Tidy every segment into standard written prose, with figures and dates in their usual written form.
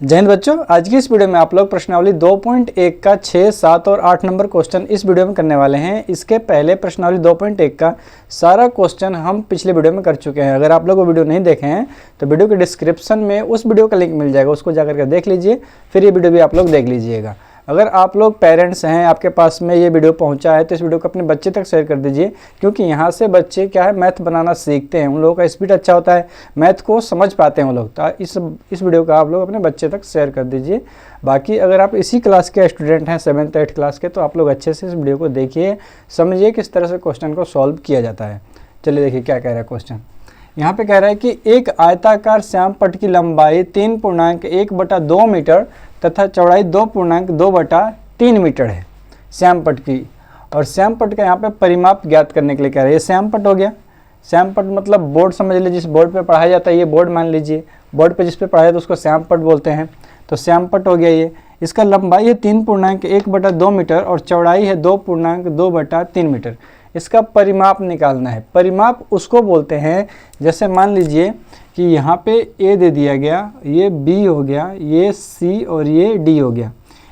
जय हिंद बच्चों, आज की इस वीडियो में आप लोग प्रश्नावली 2.1 का 6, 7 और 8 नंबर क्वेश्चन इस वीडियो में करने वाले हैं। इसके पहले प्रश्नावली 2.1 का सारा क्वेश्चन हम पिछले वीडियो में कर चुके हैं। अगर आप लोग वो वीडियो नहीं देखे हैं तो वीडियो के डिस्क्रिप्शन में उस वीडियो का लिंक मिल जाएगा, उसको जाकर के देख लीजिए, फिर ये वीडियो भी आप लोग देख लीजिएगा। अगर आप लोग पेरेंट्स हैं, आपके पास में ये वीडियो पहुंचा है तो इस वीडियो को अपने बच्चे तक शेयर कर दीजिए, क्योंकि यहाँ से बच्चे क्या है मैथ बनाना सीखते हैं, उन लोगों का स्पीड अच्छा होता है, मैथ को समझ पाते हैं वो लोग। तो इस वीडियो को आप लोग अपने बच्चे तक शेयर कर दीजिए। बाकी अगर आप इसी क्लास के स्टूडेंट हैं 7th 8th क्लास के, तो आप लोग अच्छे से इस वीडियो को देखिए, समझिए किस तरह से क्वेश्चन को सॉल्व किया जाता है। चलिए देखिए क्या कह रहा है क्वेश्चन। यहाँ पे कह रहा है कि एक आयताकार श्याम पट्ट की लंबाई 3.1/2 मीटर तथा चौड़ाई 2.2/3 मीटर है श्याम पट्ट की, और श्याम पट्ट का यहाँ पे परिमाप ज्ञात करने के लिए कह रहा है। ये श्याम पट्ट हो गया। श्याम पट्ट मतलब बोर्ड समझ लीजिए, जिस बोर्ड पे पढ़ाया जाता है, ये बोर्ड मान लीजिए, बोर्ड पे जिस पे पढ़ाया जाता है उसको श्याम पट्ट बोलते हैं। तो श्याम पट्ट हो गया ये। इसका लंबाई है 3.1/2 मीटर और चौड़ाई है 2.2/3 मीटर। इसका परिमाप निकालना है। परिमाप उसको बोलते हैं, जैसे मान लीजिए कि यहाँ पे ए दे दिया गया, ये बी हो गया, ये सी और ये डी हो गया।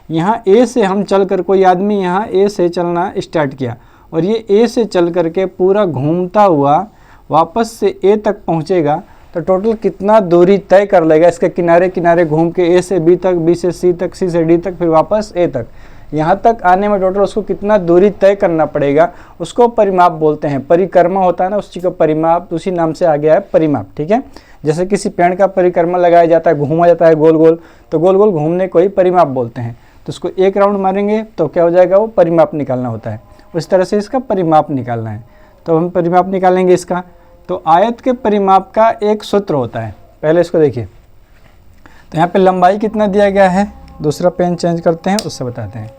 यहाँ ए से हम चलकर, कोई आदमी यहाँ ए से चलना स्टार्ट किया और ये ए से चल करके पूरा घूमता हुआ वापस से ए तक पहुँचेगा, तो टोटल कितना दूरी तय कर लेगा इसके किनारे किनारे घूम के, ए से बी तक, बी से सी तक, सी से डी तक, फिर वापस ए तक। यहाँ तक आने में टोटल उसको कितना दूरी तय करना पड़ेगा, उसको परिमाप बोलते हैं। परिक्रमा होता है ना, उस चीज़ को परिमाप, उसी नाम से आ गया है परिमाप। ठीक है, जैसे किसी पेड़ का परिक्रमा लगाया जाता है, घूमा जाता है गोल गोल, तो गोल गोल घूमने को ही परिमाप बोलते हैं। तो उसको एक राउंड मारेंगे तो क्या हो जाएगा, वो परिमाप निकालना होता है। उस तरह से इसका परिमाप निकालना है। तो हम परिमाप निकालेंगे इसका। तो आयत के परिमाप का एक सूत्र होता है। पहले इसको देखिए, तो यहाँ पे लंबाई कितना दिया गया है, दूसरा पेन चेंज करते हैं, उससे बताते हैं।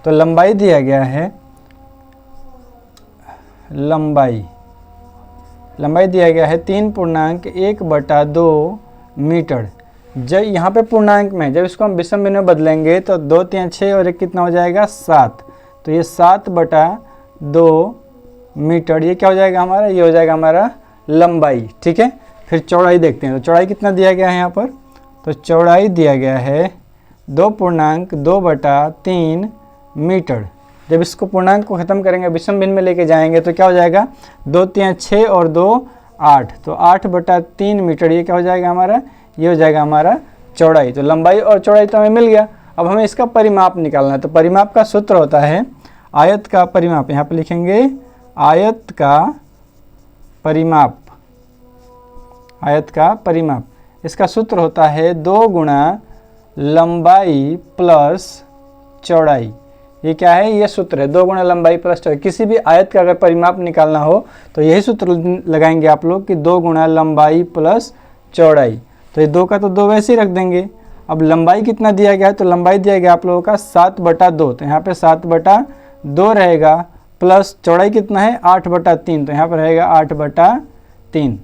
तो लंबाई दिया गया है, लंबाई दिया गया है 3.1/2 मीटर। जब यहाँ पे पूर्णांक में, जब इसको हम विषम भिन्न में बदलेंगे तो 2 3 6 और 1 कितना हो जाएगा 7। तो ये 7/2 मीटर, ये क्या हो जाएगा हमारा, ये हो जाएगा हमारा लंबाई। ठीक है, फिर चौड़ाई देखते हैं। तो चौड़ाई कितना दिया गया है यहाँ पर, तो चौड़ाई दिया गया है 2.2/3 मीटर। जब इसको पूर्णांक को ख़त्म करेंगे, विषम भिन्न में लेके जाएंगे, तो क्या हो जाएगा 2 3 6 और 2 8, तो 8/3 मीटर। ये क्या हो जाएगा हमारा, ये हो जाएगा हमारा चौड़ाई। तो लंबाई और चौड़ाई तो हमें मिल गया। अब हमें इसका परिमाप निकालना है। तो परिमाप का सूत्र होता है आयत का परिमाप, यहाँ पे लिखेंगे आयत का परिमाप। आयत का परिमाप, इसका सूत्र होता है 2 गुणा लंबाई प्लस चौड़ाई। ये क्या है, ये सूत्र है 2 गुणा लंबाई प्लस चौड़ाई। किसी भी आयत का अगर परिमाप निकालना हो तो यही सूत्र लगाएंगे आप लोग कि 2 गुणा लंबाई प्लस चौड़ाई। तो ये 2 का तो 2 वैसे ही रख देंगे। अब लंबाई कितना दिया गया है, तो लंबाई दिया गया आप लोगों का 7/2, तो यहाँ पे 7/2 रहेगा, प्लस चौड़ाई कितना है 8/3, तो यहाँ पर रहेगा 8/3।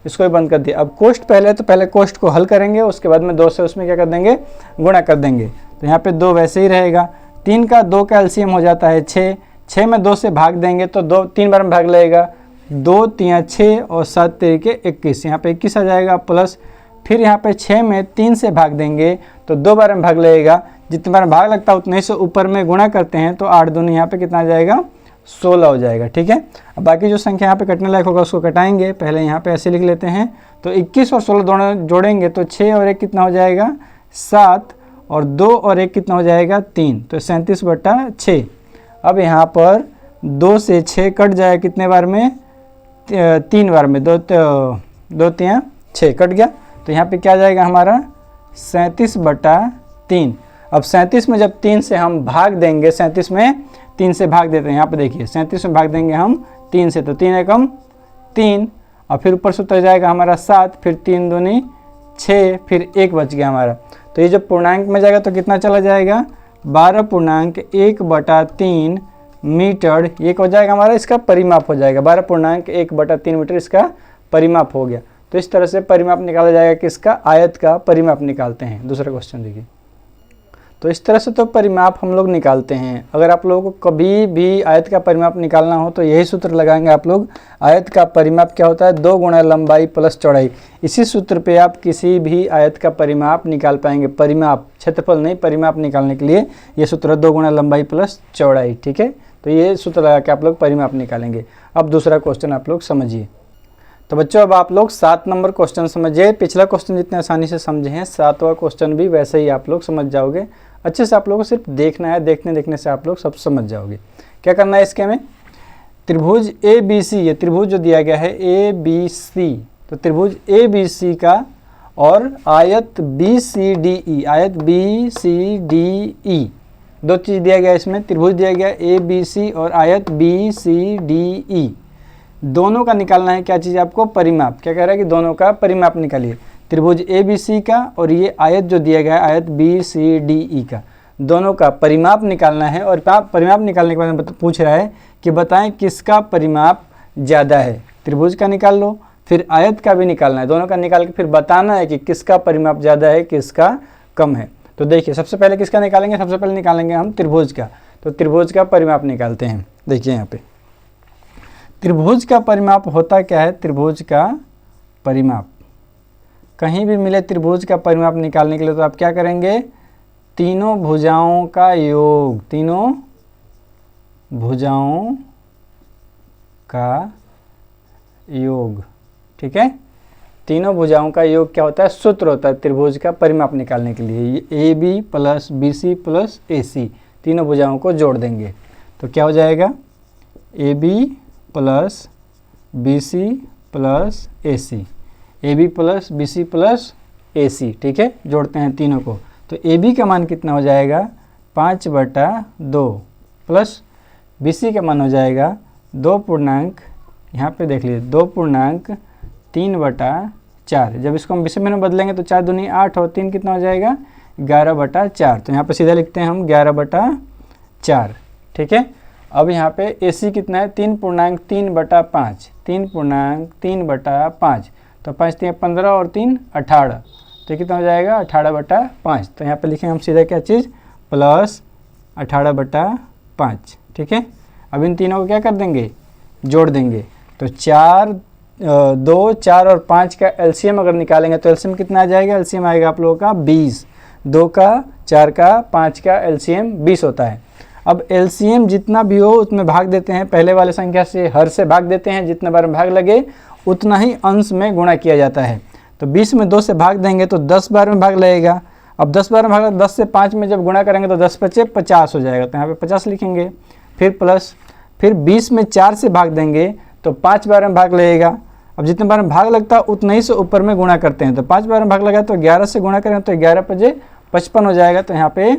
इसको भी बंद कर दिया। अब कोष्ठ पहले कोष्ठ को हल करेंगे, उसके बाद में 2 से उसमें क्या कर देंगे, गुणा कर देंगे। तो यहाँ पे 2 वैसे ही रहेगा। 3 का 2 का एलसीएम हो जाता है 6, 6 में 2 से भाग देंगे तो 3 बार में भाग लगेगा, 2 3 6 और 7 3 21, यहाँ पे 21 आ जाएगा, प्लस फिर यहाँ पे 6 में 3 से भाग देंगे तो 2 बार में भाग लगेगा, जितने बार में भाग लगता है उतने से ऊपर में गुणा करते हैं, तो 8 दूनी यहाँ पे कितना आ जाएगा 16 हो जाएगा। ठीक है, अब बाकी जो संख्या यहाँ पे कटने लायक होगा उसको कटाएंगे। पहले यहाँ पे ऐसे लिख लेते हैं, तो 21 और 16 दोनों जोड़ेंगे तो 6 और 1 कितना हो जाएगा 7, और 2 और 1 कितना हो जाएगा 3, तो 37/6। अब यहाँ पर 2 से 6 कट जाएगा कितने बार में, 3 बार में, 2 3 6 कट गया, तो यहाँ पे क्या जाएगा हमारा 37/3। अब 37 में जब 3 से हम भाग देंगे, 37 में 3 से भाग देते हैं, यहाँ पे देखिए 37 में भाग देंगे हम 3 से, तो 3 एकम 3, और फिर ऊपर से उतर जाएगा हमारा 7, फिर 3 दूनी 6, फिर 1 बच गया हमारा। तो ये जब पूर्णांक में जाएगा तो कितना चला जाएगा 12.1/3 मीटर। ये हो जाएगा हमारा, इसका परिमाप हो जाएगा 12.1/3 मीटर, इसका परिमाप हो गया। तो इस तरह से परिमाप निकाला जाएगा, किसका, आयत का परिमाप निकालते हैं। दूसरा क्वेश्चन देखिए। तो इस तरह से तो परिमाप हम लोग निकालते हैं। अगर आप लोगों को कभी भी आयत का परिमाप निकालना हो तो यही सूत्र लगाएंगे आप लोग। आयत का परिमाप क्या होता है? 2 गुणा लंबाई प्लस चौड़ाई। इसी सूत्र पे आप किसी भी आयत का परिमाप निकाल पाएंगे। परिमाप, क्षेत्रफल नहीं, परिमाप निकालने के लिए ये सूत्र 2 गुणा लंबाई प्लस चौड़ाई। ठीक है, तो ये सूत्र लगा के आप लोग परिमाप निकालेंगे। अब दूसरा क्वेश्चन आप लोग समझिए। तो बच्चों अब आप लोग 7 नंबर क्वेश्चन समझिए। पिछला क्वेश्चन जितने आसानी से समझे हैं, 7वां क्वेश्चन भी वैसे ही आप लोग समझ जाओगे। अच्छे से आप लोगों को सिर्फ देखना है, देखने से आप लोग सब समझ जाओगे। क्या करना है इसके में? त्रिभुज ABC, ये त्रिभुज जो दिया गया है ABC, तो त्रिभुज ABC का और आयत BCDE, आयत BCDE, 2 चीज़ दिया गया इसमें। त्रिभुज दिया गया ABC और आयत BCDE, दोनों का निकालना है। क्या चीज़ आपको? परिमाप। क्या कह रहा है कि दोनों का परिमाप निकालिए। त्रिभुज ABC का और ये आयत जो दिया गया है आयत BCDE का, दोनों का परिमाप निकालना है। और परिमाप निकालने के बाद पूछ रहा है कि बताएं किसका परिमाप ज़्यादा है। त्रिभुज का निकाल लो, फिर आयत का भी निकालना है। दोनों का निकाल के फिर बताना है कि किसका परिमाप ज़्यादा है, किसका कम है। तो देखिए सबसे पहले किसका निकालेंगे? सबसे पहले निकालेंगे हम त्रिभुज का। तो त्रिभुज का परिमाप निकालते हैं। देखिए यहाँ पे त्रिभुज का परिमाप होता क्या है? त्रिभुज का परिमाप कहीं भी मिले त्रिभुज का परिमाप निकालने के लिए तो आप क्या करेंगे? तीनों भुजाओं का योग, तीनों भुजाओं का योग। ठीक है, तीनों भुजाओं का योग क्या होता है? सूत्र होता है त्रिभुज का परिमाप निकालने के लिए। ये AB plus BC plus AC, तीनों भुजाओं को जोड़ देंगे तो क्या हो जाएगा? AB plus BC plus AC, AB plus BC plus AC। ठीक है, जोड़ते हैं तीनों को। तो AB का मान कितना हो जाएगा? 5/2 प्लस BC का मान हो जाएगा 2 पूर्णांक, यहाँ पे देख लीजिए 2 पूर्णांक 3/4। जब इसको हम BC में बदलेंगे तो 4 दूनी 8 और 3 कितना हो जाएगा? 11/4। तो यहाँ पे सीधा लिखते हैं हम 11/4। ठीक है, अब यहाँ पे AC कितना है? 3 पूर्णांक 3/5, 3 पूर्णांक 3/5। तो 5 3 15 और 3 18, तो कितना हो जाएगा? 18/5। तो यहाँ पे लिखें हम सीधा क्या चीज़? प्लस 18/5। ठीक है, अब इन तीनों को क्या कर देंगे? जोड़ देंगे। तो 2, 4 और 5 का एलसीएम अगर निकालेंगे तो एलसीएम कितना आ जाएगा? एलसीएम आएगा आप लोगों का 20। 2 का, 4 का, 5 का एलसीएम 20 होता है। अब एलसीएम जितना भी हो उसमें भाग देते हैं, पहले वाले संख्या से हर से भाग देते हैं, जितने बार भाग लगे उतना ही अंश में गुणा किया जाता है। तो 20 में 2 से भाग देंगे तो 10 बार में भाग लगेगा। अब 10 बार में भाग, 10 से 5 में जब गुणा करेंगे तो 10 बचे 50 हो जाएगा। तो यहाँ पे 50 लिखेंगे। फिर प्लस, फिर 20 में 4 से भाग देंगे तो 5 बार में भाग लगेगा। अब जितने बार में भाग लगता है उतना ही से ऊपर में गुणा करते हैं। तो 5 बार में भाग लगा तो 11 से गुणा करेंगे तो 11 बजे 55 हो जाएगा। तो यहाँ पे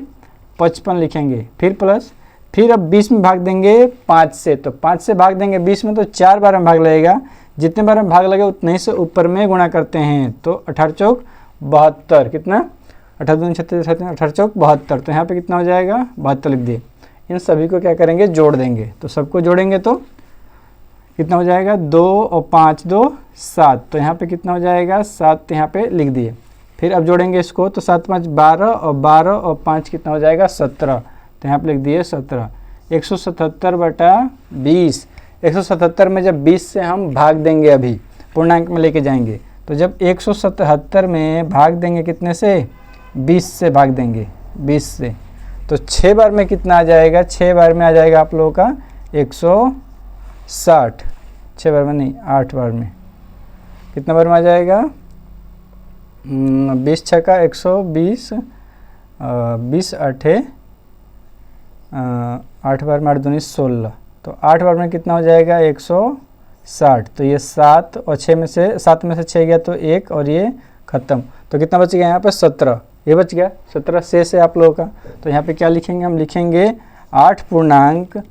55 लिखेंगे। फिर प्लस, फिर अब 20 में भाग देंगे 5 से, तो 5 से भाग देंगे 20 में तो 4 बार में भाग लगेगा। जितने बार में भाग लगे उतने ही से ऊपर में गुणा करते हैं। तो 18 चौक 72, कितना? 18 दूनी 36, 18 चौक 72। तो यहाँ पे कितना हो जाएगा? 72 लिख दिए। इन सभी को क्या करेंगे? जोड़ देंगे। तो सबको जोड़ेंगे तो कितना हो जाएगा? 2 और 5, 2 7। तो यहाँ पे कितना हो जाएगा? 7 यहाँ पे लिख दिए। फिर अब जोड़ेंगे इसको तो 7 5 12 और 12 और 5 कितना हो जाएगा? 17। तो यहाँ पे लिख दिए 17। 177/20। 177 में जब 20 से हम भाग देंगे, अभी पूर्णांक में लेके जाएंगे, तो जब 177 में भाग देंगे कितने से? 20 से भाग देंगे, 20 से, तो 6 बार में कितना आ जाएगा? 6 बार में आ जाएगा आप लोगों का 160। 6 बार में नहीं, 8 बार में। कितना बार में आ जाएगा? 20 6 का 120, 20 8 8 बार में 8 दूनी 16। तो 8 बार में कितना हो जाएगा? 160। तो ये 7 और 6 में से 7 में से 6 गया तो 1 और ये ख़त्म। तो कितना बच गया यहाँ पे? 17। ये बच गया 17 से आप लोगों का। तो यहाँ पे क्या लिखेंगे? हम लिखेंगे 8 पूर्णांक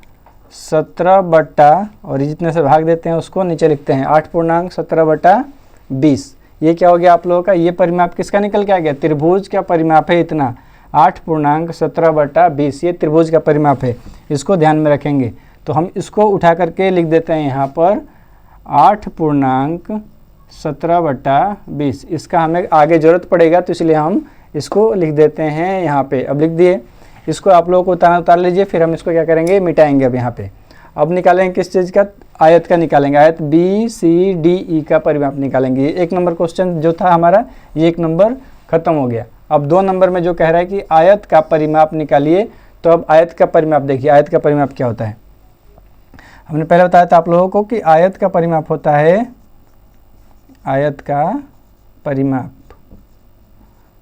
17 और जितने से भाग देते हैं उसको नीचे लिखते हैं 8 पूर्णांक 17/20। ये क्या हो गया आप लोगों का? ये परिमाप किसका निकल के आ गया? त्रिभुज का परिमाप है इतना, 8 पूर्णांक 17/20। ये त्रिभुज का परिमाप है, इसको ध्यान में रखेंगे। तो हम इसको उठा करके लिख देते हैं यहाँ पर 8 पूर्णांक 17/20। इसका हमें आगे ज़रूरत पड़ेगा तो इसलिए हम इसको लिख देते हैं यहाँ पे। अब लिख दिए, इसको आप लोगों को उतार लीजिए, फिर हम इसको क्या करेंगे, मिटाएंगे अब यहाँ पे। अब निकालेंगे किस चीज़ का, आयत का निकालेंगे। आयत BCDE का परिमाप निकालेंगे। ये 1 नंबर क्वेश्चन जो था हमारा, ये 1 नंबर खत्म हो गया। अब 2 नंबर में जो कह रहा है कि आयत का परिमाप निकालिए, तो अब आयत का परिमाप देखिए, आयत का परिमाप क्या होता है। हमने पहले बताया था आप लोगों को कि आयत का परिमाप होता है, आयत का परिमाप,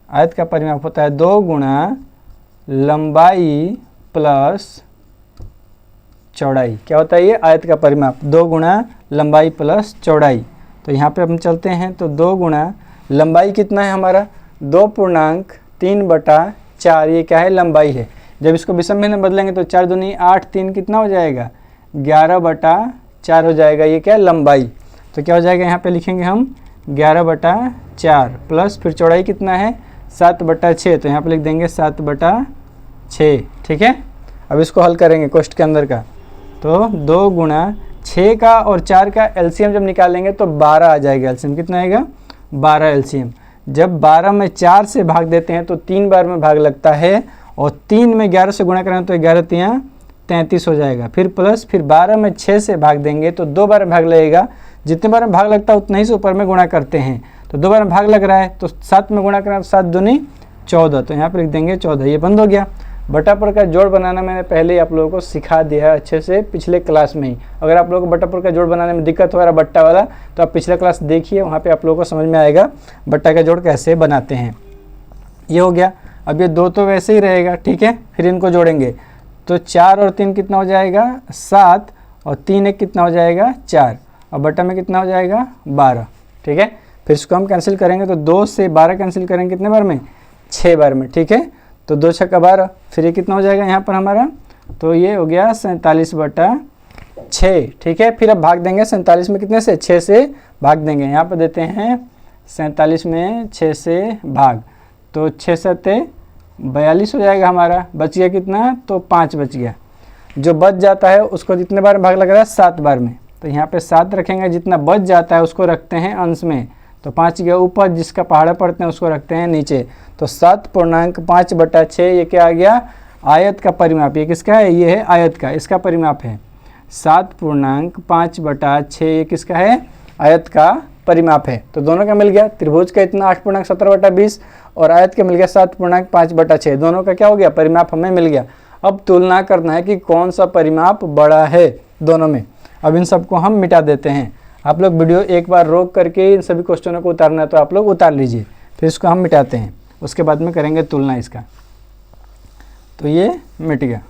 आयत का परिमाप होता है 2 गुणा लंबाई प्लस चौड़ाई। क्या होता है ये, आयत का परिमाप 2 गुणा लंबाई प्लस चौड़ाई। तो यहाँ पे हम चलते हैं, तो 2 गुणा लंबाई कितना है हमारा, 2.3/4, ये क्या है, लंबाई है। जब इसको विषम में बदलेंगे तो 4 दूनी 8, 3 कितना हो जाएगा, 11/4 हो जाएगा। ये क्या है, लंबाई। तो क्या हो जाएगा, यहाँ पे लिखेंगे हम 11/4 प्लस फिर चौड़ाई कितना है, 7/6, तो यहाँ पे लिख देंगे 7/6। ठीक है, अब इसको हल करेंगे क्वेश्चन के अंदर का। तो 2 गुणा 6 का और 4 का एलसीएम जब निकालेंगे तो 12 आ जाएगा। एलसीएम कितना आएगा, 12 एलसीएम। जब 12 में 4 से भाग देते हैं तो 3 बार में भाग लगता है, और 3 में 11 से गुणा करें तो 11×3 33 हो जाएगा। फिर प्लस फिर 12 में 6 से भाग देंगे तो 2 बार में भाग लगेगा। जितने बार में भाग लगता है उतना ही से ऊपर में गुणा करते हैं। तो 2 बार में भाग लग रहा है तो 7 में गुणा करें तो 7 दूनी 14, तो यहाँ पर लिख देंगे 14। ये बंद हो गया। बटा पर का जोड़ बनाना मैंने पहले ही आप लोगों को सिखा दिया है अच्छे से पिछले क्लास में ही। अगर आप लोगों को बटा पर का जोड़ बनाने में दिक्कत हो रहा है बट्टा वाला, तो आप पिछला क्लास देखिए, वहाँ पे आप लोगों को समझ में आएगा बट्टा का जोड़ कैसे बनाते हैं। ये हो गया। अब ये 2 तो वैसे ही रहेगा, ठीक है। फिर इनको जोड़ेंगे तो 4 और 3 कितना हो जाएगा, 7, और 3 1 कितना हो जाएगा, 4, और बटा में कितना हो जाएगा, 12। ठीक है, फिर इसको हम कैंसिल करेंगे तो 2 से 12 कैंसिल करेंगे कितने बार में, 6 बार में। ठीक है, तो 2 × 12, फिर ये कितना हो जाएगा यहाँ पर हमारा, तो ये हो गया 47/6। ठीक है, फिर अब भाग देंगे 47 में कितने से, 6 से भाग देंगे। यहाँ पर देते हैं 47 में 6 से भाग, तो 6 7 42 हो जाएगा हमारा। बच गया कितना, तो 5 बच गया। जो बच जाता है उसको जितने बार भाग लग रहा है, 7 बार में, तो यहाँ पे 7 रखेंगे। जितना बच जाता है उसको रखते हैं अंश में, तो 5 के ऊपर जिसका पहाड़ा पड़ते हैं उसको रखते हैं नीचे। तो 7.5/6 ये क्या आ गया, आयत का परिमाप। ये किसका है, ये है आयत का, इसका परिमाप है 7.5/6। ये किसका है, आयत का परिमाप है। तो दोनों का मिल गया, त्रिभुज का इतना 8.17/20 और आयत का मिल गया 7.5/6। दोनों का क्या हो गया, परिमाप हमें मिल गया। अब तुलना करना है कि कौन सा परिमाप बड़ा है दोनों में। अब इन सबको हम मिटा देते हैं। आप लोग वीडियो एक बार रोक करके इन सभी क्वेश्चनों को उतारना है तो आप लोग उतार लीजिए, फिर इसको हम मिटाते हैं, उसके बाद में करेंगे तुलना इसका। तो ये मिट गया।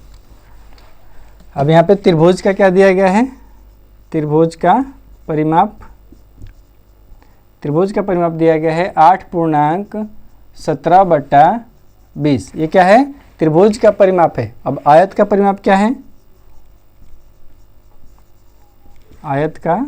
अब यहाँ पे त्रिभुज का क्या दिया गया है, त्रिभुज का परिमाप, त्रिभुज का परिमाप दिया गया है 8.17/20। ये क्या है, त्रिभुज का परिमाप है। अब आयत का परिमाप क्या है, आयत का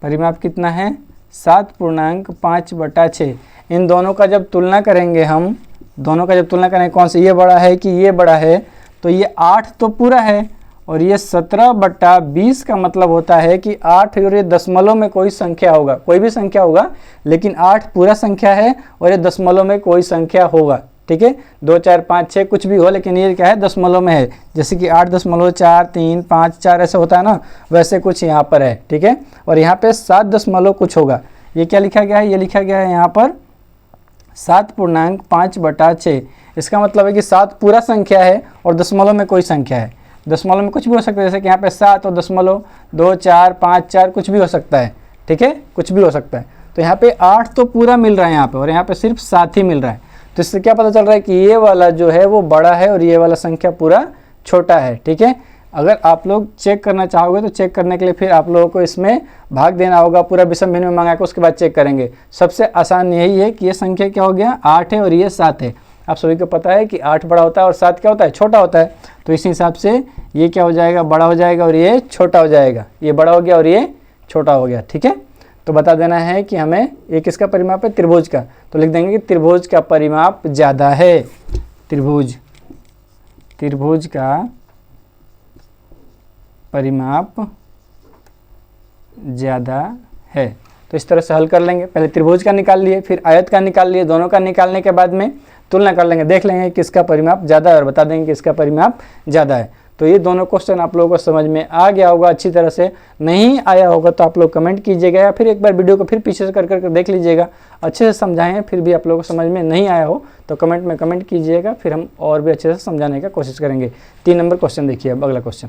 परिमाप कितना है, 7.5/6। इन दोनों का जब तुलना करेंगे हम, दोनों का जब तुलना करेंगे कौन से, ये बड़ा है कि ये बड़ा है, तो ये 8 तो पूरा है और ये 17/20 का मतलब होता है कि 8 और ये दशमलव में कोई संख्या होगा, कोई भी संख्या होगा, लेकिन 8 पूरा संख्या है और ये दशमलव में कोई संख्या होगा। ठीक है, 2 4 5 6 कुछ भी हो, लेकिन ये क्या है, दशमलव में है। जैसे कि 8.4 3 5 4 ऐसे होता है ना, वैसे कुछ यहाँ पर है। ठीक है, और यहाँ पे 7 दशमलव कुछ होगा। ये क्या लिखा गया है, ये लिखा गया है यहाँ पर 7.5/6। इसका मतलब है कि 7 पूरा संख्या है और दशमलव में कोई संख्या है। दशमलव में कुछ भी हो सकता है, जैसे कि यहाँ पे 7 और दशमलव 2 4 5 4 कुछ भी हो सकता है। ठीक है, कुछ भी हो सकता है। तो यहाँ पे 8 तो पूरा मिल रहा है यहाँ पे, और यहाँ पे सिर्फ 7 ही मिल रहा है। तो इससे क्या पता चल रहा है कि ये वाला जो है वो बड़ा है और ये वाला संख्या पूरा छोटा है। ठीक है, अगर आप लोग चेक करना चाहोगे तो चेक करने के लिए फिर आप लोगों को इसमें भाग देना होगा, पूरा विषम भिन्न में मंगा के उसके बाद चेक करेंगे। सबसे आसान यही है कि ये संख्या क्या हो गया, 8 है और ये 7 है। आप सभी को पता है कि 8 बड़ा होता है और 7 क्या होता है, छोटा होता है। तो इसी हिसाब से ये क्या हो जाएगा, बड़ा हो जाएगा और ये छोटा हो जाएगा। ये बड़ा हो गया और ये छोटा हो गया। ठीक है, तो बता देना है कि हमें ये किसका परिमाप है, त्रिभुज का। तो लिख देंगे कि त्रिभुज का परिमाप ज़्यादा है। त्रिभुज का परिमाप ज़्यादा है। तो तो इस तरह से हल कर लेंगे। पहले त्रिभुज का निकाल लिए, फिर आयत का निकाल लिए, दोनों का निकालने के बाद में तुलना कर लेंगे, देख लेंगे किसका परिमाप ज़्यादा है और बता देंगे किसका परिमाप ज़्यादा है। तो ये दोनों क्वेश्चन आप लोगों को समझ में आ गया होगा अच्छी तरह से। नहीं आया होगा तो आप लोग कमेंट कीजिएगा या फिर एक बार वीडियो को फिर पीछे से कर देख लीजिएगा, अच्छे से समझाएं। फिर भी आप लोगों को समझ में नहीं आया हो तो कमेंट में कमेंट कीजिएगा, फिर हम और भी अच्छे से समझाने का कोशिश करेंगे। 3 नंबर क्वेश्चन देखिए अब अगला क्वेश्चन।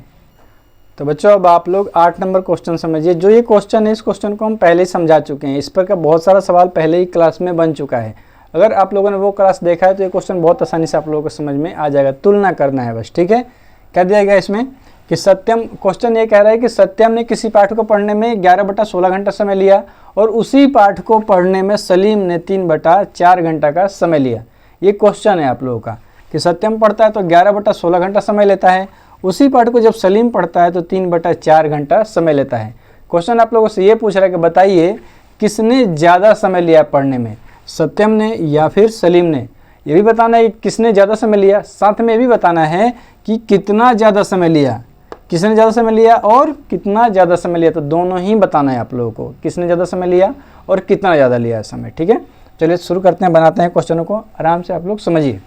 तो बच्चों अब आप लोग 8 नंबर क्वेश्चन समझिए। जो ये क्वेश्चन है इस क्वेश्चन को हम पहले ही समझा चुके हैं, इस पर का बहुत सारा सवाल पहले ही क्लास में बन चुका है। अगर आप लोगों ने वो क्लास देखा है तो ये क्वेश्चन बहुत आसानी से आप लोगों को समझ में आ जाएगा। तुलना करना है बस, ठीक है। क्या दिया गया इसमें कि सत्यम, क्वेश्चन ये कह रहा है कि सत्यम ने किसी पाठ को पढ़ने में 11/16 घंटा समय लिया और उसी पाठ को पढ़ने में सलीम ने 3/4 घंटा का समय लिया। ये क्वेश्चन है आप लोगों का कि सत्यम पढ़ता है तो 11/16 घंटा समय लेता है, उसी पाठ को जब सलीम पढ़ता है तो 3/4 घंटा समय लेता है। क्वेश्चन आप लोगों से ये पूछ रहा है कि बताइए किसने ज़्यादा समय लिया पढ़ने में, सत्यम ने या फिर सलीम ने। ये भी बताना है कि किसने ज़्यादा समय लिया, साथ में ये भी बताना है कि कितना ज़्यादा समय लिया, किसने ज़्यादा समय लिया और कितना ज़्यादा समय लिया। तो दोनों ही बताना है आप लोगों को, किसने ज़्यादा समय लिया और कितना ज़्यादा लिया समय, ठीक है। चलिए शुरू करते हैं, बनाते हैं क्वेश्चनों को, आराम से आप लोग समझिए।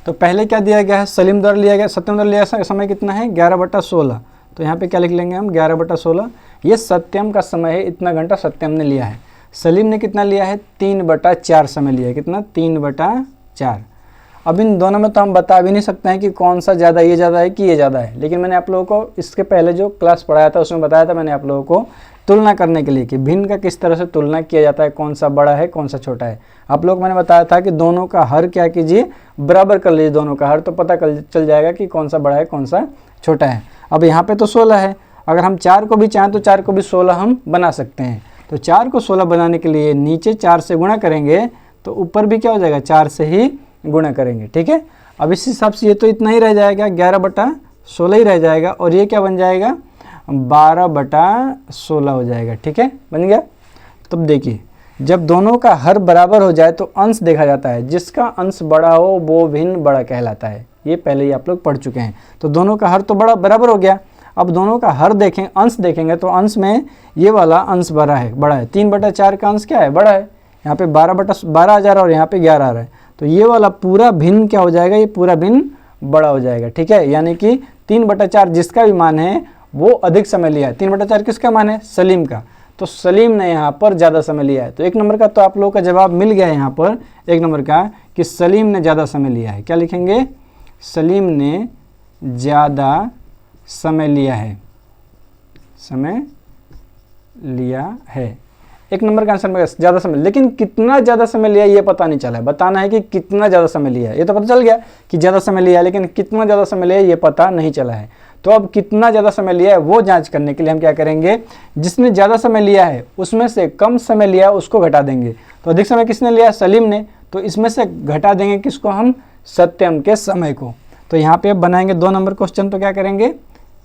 तो पहले क्या दिया गया है, सलीम द्वारा लिया गया, सत्यम द्वारा लिया समय कितना है 11/16। तो यहाँ पे क्या लिख लेंगे हम 11/16। ये सत्यम का समय है, इतना घंटा सत्यम ने लिया है। सलीम ने कितना लिया है 3/4 समय लिया है, कितना 3/4। अब इन दोनों में तो हम बता भी नहीं सकते हैं कि कौन सा ज़्यादा, ये ज़्यादा है कि ये ज़्यादा है। लेकिन मैंने आप लोगों को इसके पहले जो क्लास पढ़ाया था उसमें बताया था मैंने आप लोगों को तुलना करने के लिए कि भिन्न का किस तरह से तुलना किया जाता है, कौन सा बड़ा है कौन सा छोटा है। आप लोग मैंने बताया था कि दोनों का हर क्या कीजिए, बराबर कर लीजिए दोनों का हर, तो पता चल जाएगा कि कौन सा बड़ा है कौन सा छोटा है। अब यहाँ पे तो 16 है, अगर हम 4 को भी चाहें तो 4 को भी 16 हम बना सकते हैं। तो 4 को 16 बनाने के लिए नीचे 4 से गुणा करेंगे तो ऊपर भी क्या हो जाएगा 4 से ही गुणा करेंगे, ठीक है। अब इस हिसाब से ये तो इतना ही रह जाएगा 11/16 ही रह जाएगा और ये क्या बन जाएगा 12/16 हो जाएगा, ठीक है, बन गया। तब देखिए जब दोनों का हर बराबर हो जाए तो अंश देखा जाता है, जिसका अंश बड़ा हो वो भिन्न बड़ा कहलाता है। ये पहले ही आप लोग पढ़ चुके हैं। तो दोनों का हर तो बराबर हो गया। अब दोनों का हर देखें, अंश देखेंगे तो अंश में ये वाला अंश बड़ा है। 3/4 का अंश क्या है, बड़ा है। यहाँ पे 12/12 आ जा रहा है और यहाँ पे 11 आ रहा है। तो ये वाला पूरा भिन्न क्या हो जाएगा, ये पूरा भिन्न बड़ा हो जाएगा, ठीक है। यानी कि 3/4 जिसका भी मान है वो अधिक समय लिया है। 3/4 किसका मान है, सलीम का। तो सलीम ने यहाँ पर ज़्यादा समय लिया है। तो 1 नंबर का तो आप लोगों का जवाब मिल गया है यहाँ पर 1 नंबर का कि सलीम ने ज़्यादा समय लिया है। क्या लिखेंगे, सलीम ने ज़्यादा समय लिया है, समय लिया है। 1 नंबर का आंसर में ज़्यादा समय, लेकिन कितना ज़्यादा समय लिया ये पता नहीं चला है। बताना है कि कितना ज़्यादा समय लिया है, ये तो पता चल गया कि ज़्यादा समय लिया है, लेकिन कितना ज़्यादा समय लिया ये पता नहीं चला है। तो अब कितना ज़्यादा समय लिया है वो जांच करने के लिए हम क्या करेंगे, जिसने ज़्यादा समय लिया है उसमें से कम समय लिया है उसको घटा देंगे। तो अधिक समय किसने लिया, सलीम ने। तो इसमें से घटा देंगे किसको, हम सत्यम के समय को। तो यहाँ पे अब बनाएंगे 2 नंबर क्वेश्चन। तो क्या करेंगे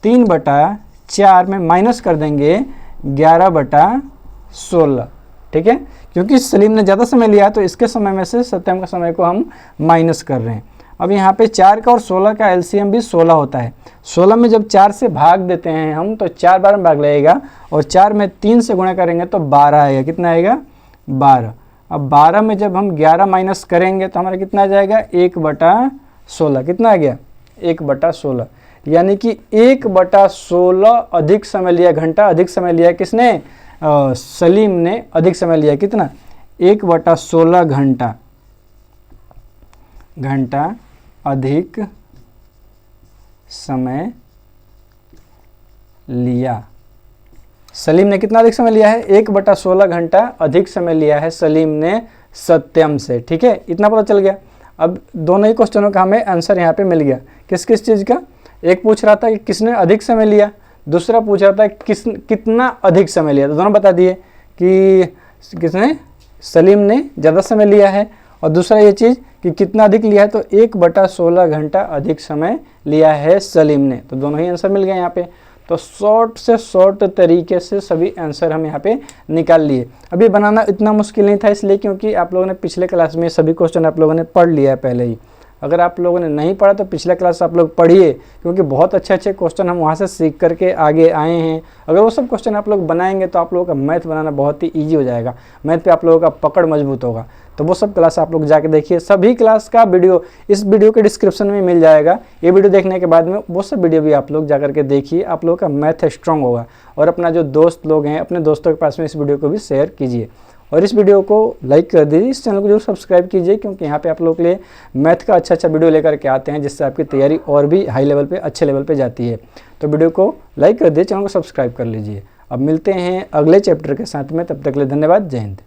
3/4 में माइनस कर देंगे 11/16, ठीक है। क्योंकि सलीम ने ज़्यादा समय लिया तो इसके समय में से सत्यम का समय को हम माइनस कर रहे हैं। अब यहाँ पे 4 का और 16 का एलसीएम भी 16 होता है। 16 में जब 4 से भाग देते हैं हम तो 4 बार में भाग लगेगा और 4 में 3 से गुणा करेंगे तो 12 आएगा। कितना आएगा 12। अब 12 में जब हम 11 माइनस करेंगे तो हमारा कितना आ जाएगा 1/16। कितना आ गया 1/16। यानी कि 1/16 अधिक समय लिया, घंटा अधिक समय लिया किसने, सलीम ने अधिक समय लिया। कितना 1/16 घंटा अधिक समय लिया। सलीम ने कितना अधिक समय लिया है, 1/16 घंटा अधिक समय लिया है सलीम ने सत्यम से, ठीक है। इतना पता चल गया। अब दोनों ही क्वेश्चनों का हमें आंसर यहाँ पे मिल गया। किस किस चीज़ का, एक पूछ रहा था कि किसने अधिक समय लिया, दूसरा पूछ रहा था कितना अधिक समय लिया। तो दोनों बता दिए कि किसने, सलीम ने ज़्यादा समय लिया है, और दूसरा ये चीज़ कि कितना अधिक लिया है तो 1/16 घंटा अधिक समय लिया है सलीम ने। तो दोनों ही आंसर मिल गए यहाँ पे। तो शॉर्ट से शॉर्ट तरीके से सभी आंसर हम यहाँ पे निकाल लिए। अभी बनाना इतना मुश्किल नहीं था इसलिए क्योंकि आप लोगों ने पिछले क्लास में सभी क्वेश्चन आप लोगों ने पढ़ लिया है पहले ही। अगर आप लोगों ने नहीं पढ़ा तो पिछला क्लास आप लोग पढ़िए, क्योंकि बहुत अच्छे अच्छे क्वेश्चन हम वहाँ से सीख करके आगे आए हैं। अगर वो सब क्वेश्चन आप लोग बनाएंगे तो आप लोगों का मैथ बनाना बहुत ही ईजी हो जाएगा, मैथ पे आप लोगों का पकड़ मजबूत होगा। तो वो सब क्लास आप लोग जाके देखिए। सभी क्लास का वीडियो इस वीडियो के डिस्क्रिप्शन में मिल जाएगा। ये वीडियो देखने के बाद में वो सब वीडियो भी आप लोग जा करके देखिए, आप लोगों का मैथ स्ट्रांग होगा। और अपना जो दोस्त लोग हैं अपने दोस्तों के पास में इस वीडियो को भी शेयर कीजिए और इस वीडियो को लाइक कर दीजिए। इस चैनल को जरूर सब्सक्राइब कीजिए, क्योंकि यहाँ पे आप लोगों के लिए मैथ का अच्छा वीडियो लेकर के आते हैं, जिससे आपकी तैयारी और भी हाई लेवल पे, अच्छे लेवल पे जाती है। तो वीडियो को लाइक कर दीजिए, चैनल को सब्सक्राइब कर लीजिए। अब मिलते हैं अगले चैप्टर के साथ में, तब तक के लिए धन्यवाद। जय हिंद।